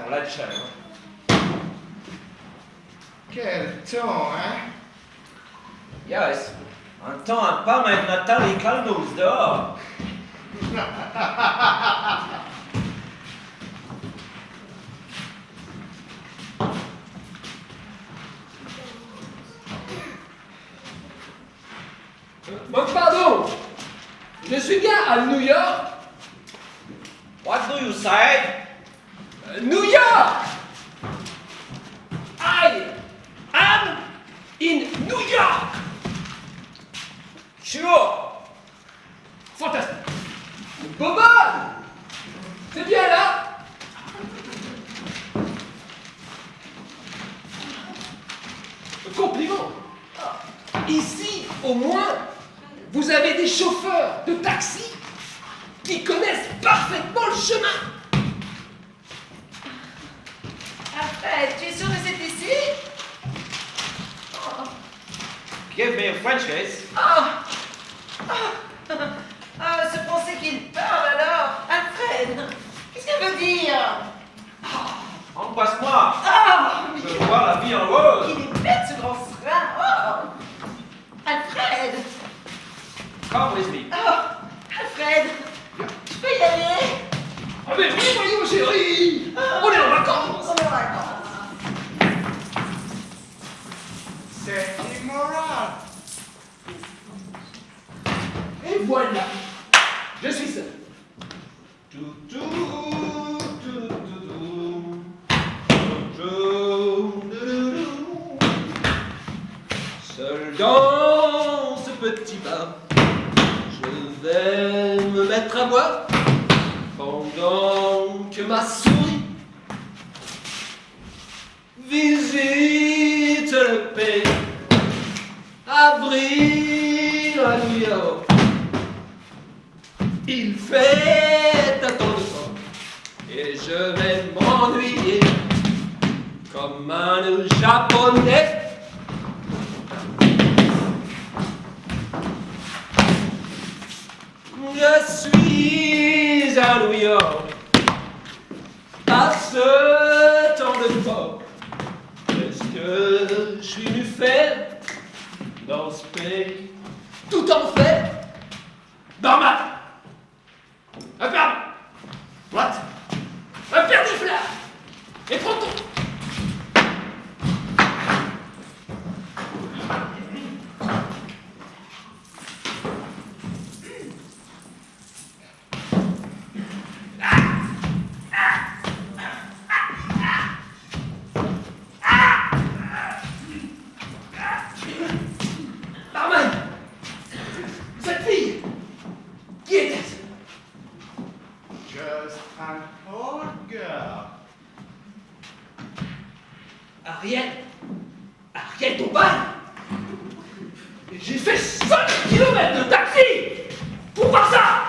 pour la chèvre. Quel temps, hein? Yes, un temps à pas mettre Nathalie Calnous dehors. Pardon, je suis bien à New York. What do you say? New York! I am in New York! Sure. Fantastique! Bobonne! C'est bien là? Compliment! Ici, au moins, vous avez des chauffeurs de taxi qui connaissent parfaitement le chemin! Alfred, tu es sûr que c'est ici? Give me a French kiss. Ah, ce français qu'il parle alors! Alfred, qu'est-ce qu'elle veut dire? Embrasse-moi. Ah, Je veux voir la vie en rose. il est bête ce grand serin! Oh! Alfred! Come with me. Oh! Alfred! Tu peux y aller? Ah mais oui, voyons chérie! On est en vacances! On est en vacances! C'est immoral. Et voilà! Je suis seul. Seul dans ce petit bar, je vais me mettre à boire pendant que ma souris visite le pays. Avril à New York, il fait un temps de temps et je vais m'ennuyer comme un japonais. Je suis à New York à ce temps de temps. Qu'est-ce que je suis venu faire dans ce pays? Tout en fait, normal. Un permis. What? Un permis de flamme. Et prends ton. Barman! Cette fille! Qui était-ce? Just an old girl. Ariel! Ariel Dombal! J'ai fait 5 kilomètres de taxi! Pour voir ça!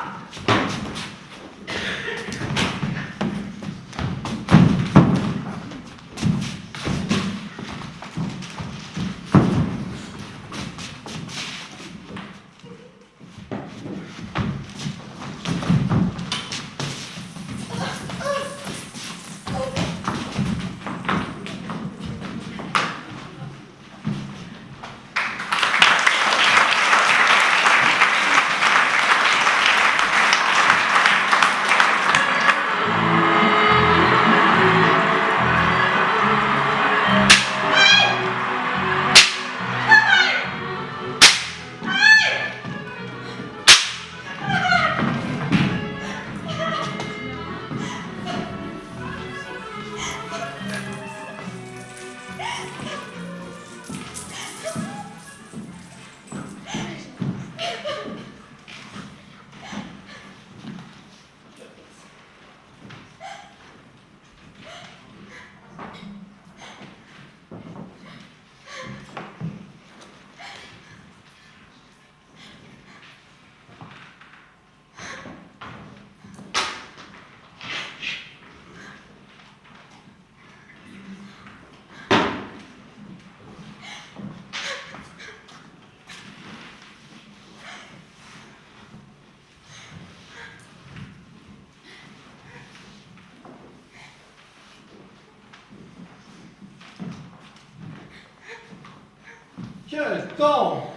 Quel temps!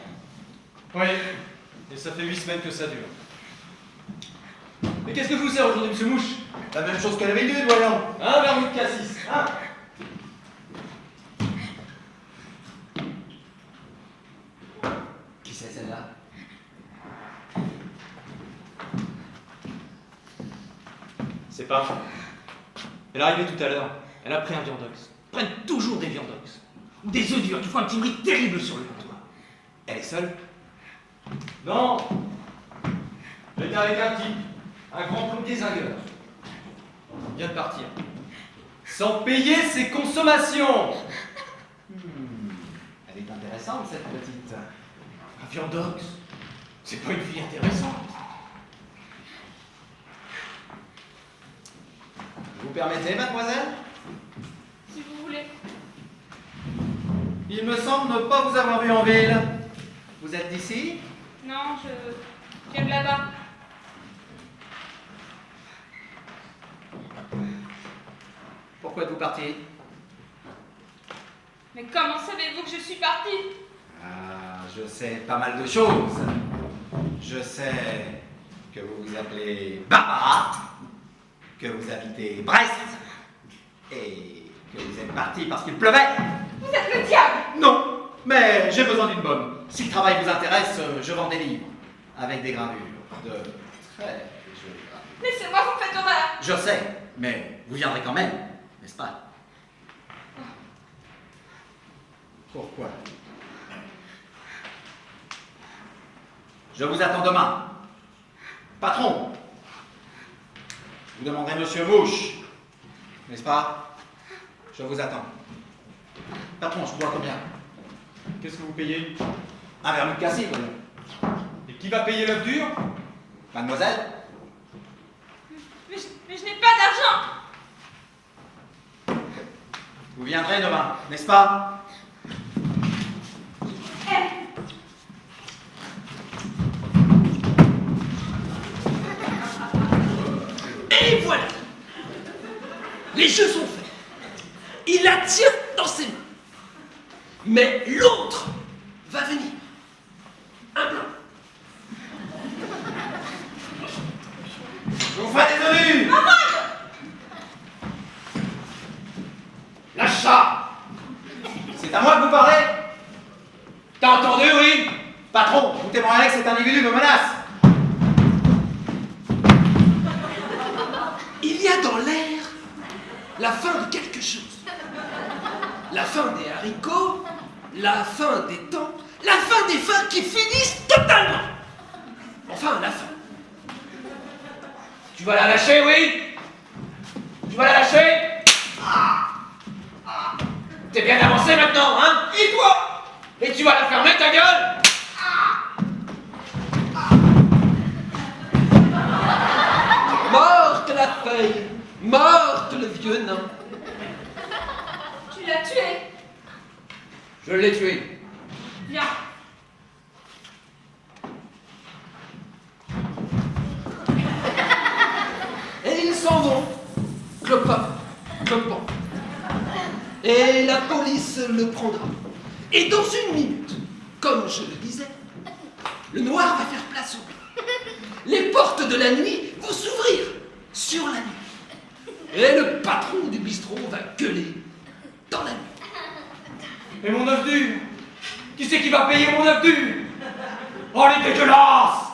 Oui, et ça fait 8 semaines que ça dure. Mais qu'est-ce que je vous sers aujourd'hui, monsieur Mouche? La même chose qu'à l'habitude, voyons. Un vermouth cassis, hein? Qui c'est celle-là? C'est pas. Elle est arrivée tout à l'heure. Elle a pris un viandox. Ils prennent toujours des viandox. Ou des œufs durs qui font un petit bruit terrible sur le comptoir. Elle est seule? Non. Elle était avec un type. Un grand clown désingueur. Il vient de partir. Sans payer ses consommations. Elle est intéressante, cette petite. Un viandox. C'est pas une fille intéressante. Vous permettez, mademoiselle? Si vous voulez. Il me semble ne pas vous avoir vu en ville. Vous êtes d'ici? Non, je viens de là-bas. Pourquoi êtes-vous parti? Mais comment savez-vous que je suis partie? Ah, je sais pas mal de choses. Je sais que vous vous appelez Barbara, que vous habitez Brest, et que vous êtes parti parce qu'il pleuvait. Vous êtes le diable! Non, mais j'ai besoin d'une bonne. Si le travail vous intéresse, je vends des livres avec des gravures, de très jolies gravures. Laissez-moi, vous me faites horreur! Je sais, mais vous viendrez quand même, n'est-ce pas? Pourquoi? Je vous attends demain. Patron, vous demanderez Monsieur Mouche, n'est-ce pas? Je vous attends. Patron, je bois combien? Qu'est-ce que vous payez? Un vermouth cassis, voyons. Et qui va payer l'œuf dur? Mademoiselle? Mais je n'ai pas d'argent! Vous viendrez demain, n'est-ce pas? Et voilà. Les jeux sont faits. Il la tient dans ses mains. Mais l'autre va venir. Un blanc. Je vous ferai des tenues! Lâche ça! C'est à moi que vous parlez? T'as entendu, oui? Patron, vous témoignerez que cet individu me menace! Il y a dans l'air la fin de quelque chose. La fin des haricots, la fin des temps, la fin des fins qui finissent totalement. Enfin, la fin. Tu vas la lâcher, oui? Tu vas la lâcher? T'es bien avancé maintenant, hein? Et toi? Et tu vas la fermer, ta gueule? Morte la feuille, morte le vieux nain. Tu l'as tué! Je l'ai tué. Viens. Et ils s'en vont, clopin, clopant. Et la police le prendra. Et dans une minute, comme je le disais, le noir va faire place au blanc. Les portes de la nuit vont s'ouvrir sur la nuit. Et le patron du bistrot va gueuler dans la nuit. Et mon œuf dur? Qui c'est qui va payer mon œuf dur? Oh, elle est dégueulasse!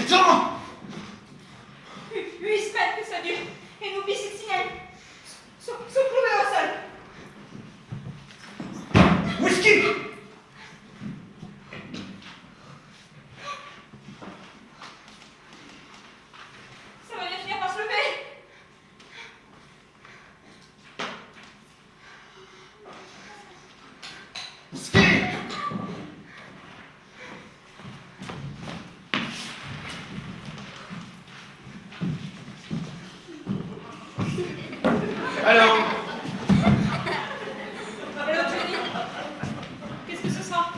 Putain! 8 semaines que ça dure. Et nos bicyclines sont clouées au sol. Whisky! Ça va bien finir par se lever. Whisky! Alors, Alors, Johnny, qu'est-ce que ce sera?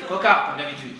coca, comme d'habitude.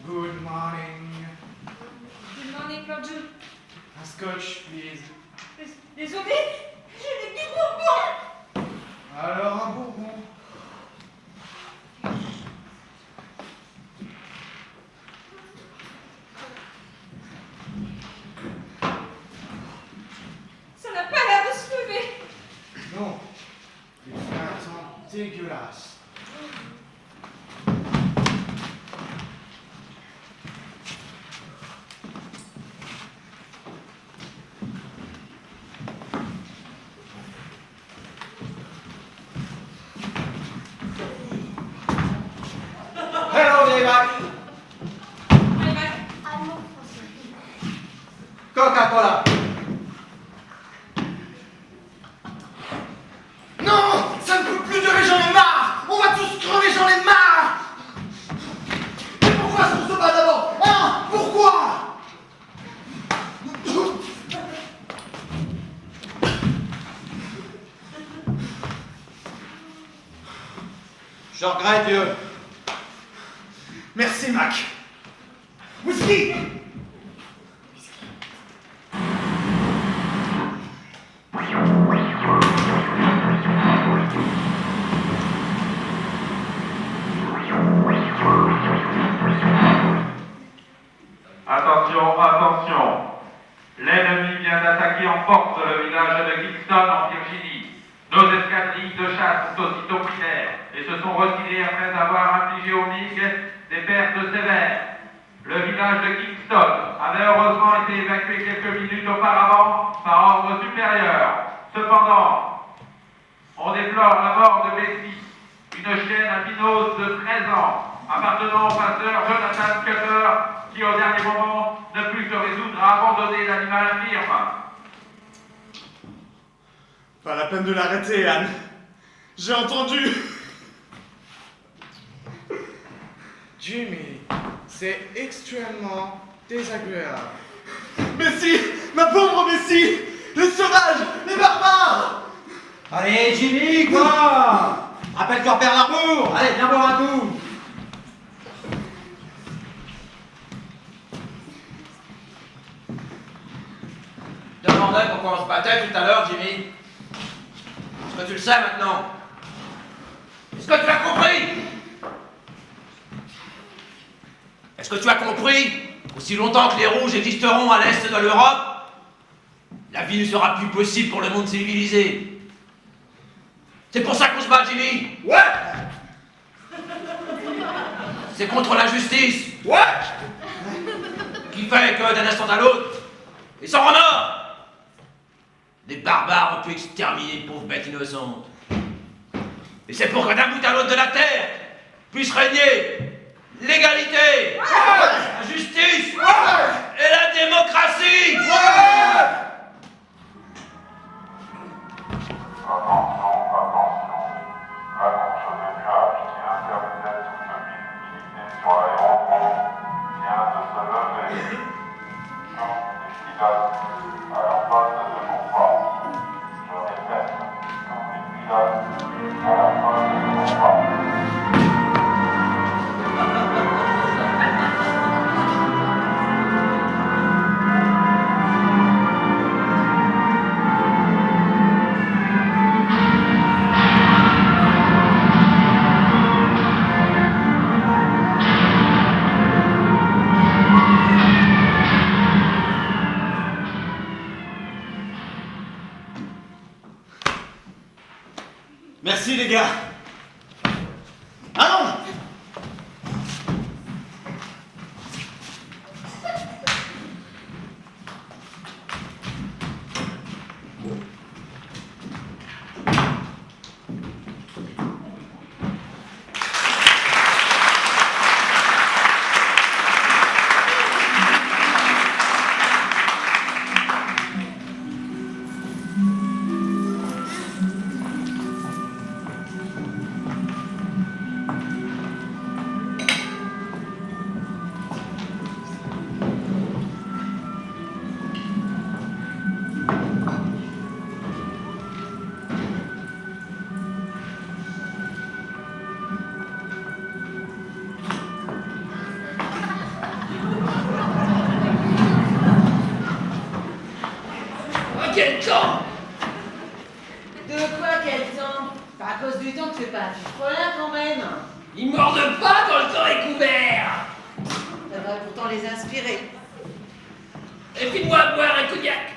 Good morning. Good morning, Lord June. A scotch, please. Désolé, je n'ai plus bourbon. Alors un bourbon. Ça n'a pas l'air de se lever. Non. Il fait un temps dégueulasse. Hello, vieille vache. Allez, Mac. Coca-Cola. Non! Ça ne peut plus durer, j'en ai marre! On va tous crever, j'en ai marre! Mais pourquoi est-ce qu'on se bat d'abord? Hein? Pourquoi? Je regrette, vieux. Merci, Mac. Whisky! Attention, attention. L'ennemi vient d'attaquer en force le village de Kingston en Virginie. Nos escadrilles de chasse sont aussitôt pris d'air et se sont retirées après avoir infligé aux MiG des pertes sévères. Le village de Kingston avait heureusement été évacué quelques minutes auparavant par ordre supérieur. Cependant, on déplore la mort de Bessie, une chienne albinos de 13 ans, appartenant au pasteur Jonathan Cutter, qui au dernier moment ne put se résoudre à abandonner l'animal infirme. Pas la peine de l'arrêter, Anne. J'ai entendu. Jimmy, c'est extrêmement désagréable. Messi, ma pauvre Messi, les sauvages, les barbares. Allez, Jimmy, quoi? Rappelle ton père Larbour. Allez, viens boire un coup. Je te demandais pourquoi on se battait tout à l'heure, Jimmy. Est-ce que tu le sais maintenant? Est-ce que tu as compris? Est-ce que tu as compris? Aussi longtemps que les rouges existeront à l'est de l'Europe, la vie ne sera plus possible pour le monde civilisé. C'est pour ça qu'on se bat, Jimmy. Ouais, C'est contre l'injustice ouais. qui fait que d'un instant à l'autre, ils sont en or. Les barbares ont pu exterminer de pauvres bêtes innocentes. Et c'est pour que d'un bout à l'autre de la terre puisse régner l'égalité, la justice et la démocratie. Attention, attention. L'annonce de nuages qui intervenait toute visibilité sur l'aérodrome vient de se lever. Jour des pilotes à la face de combat. Je répète, jour des pilotes à la face de combat. gars. Allons. Quel temps! De quoi, quel temps? Pas à cause du temps que tu fais pas du frelin quand même. Ils mordent pas quand le temps est couvert! Ça va pourtant les inspirer. Et file-moi à boire un cognac!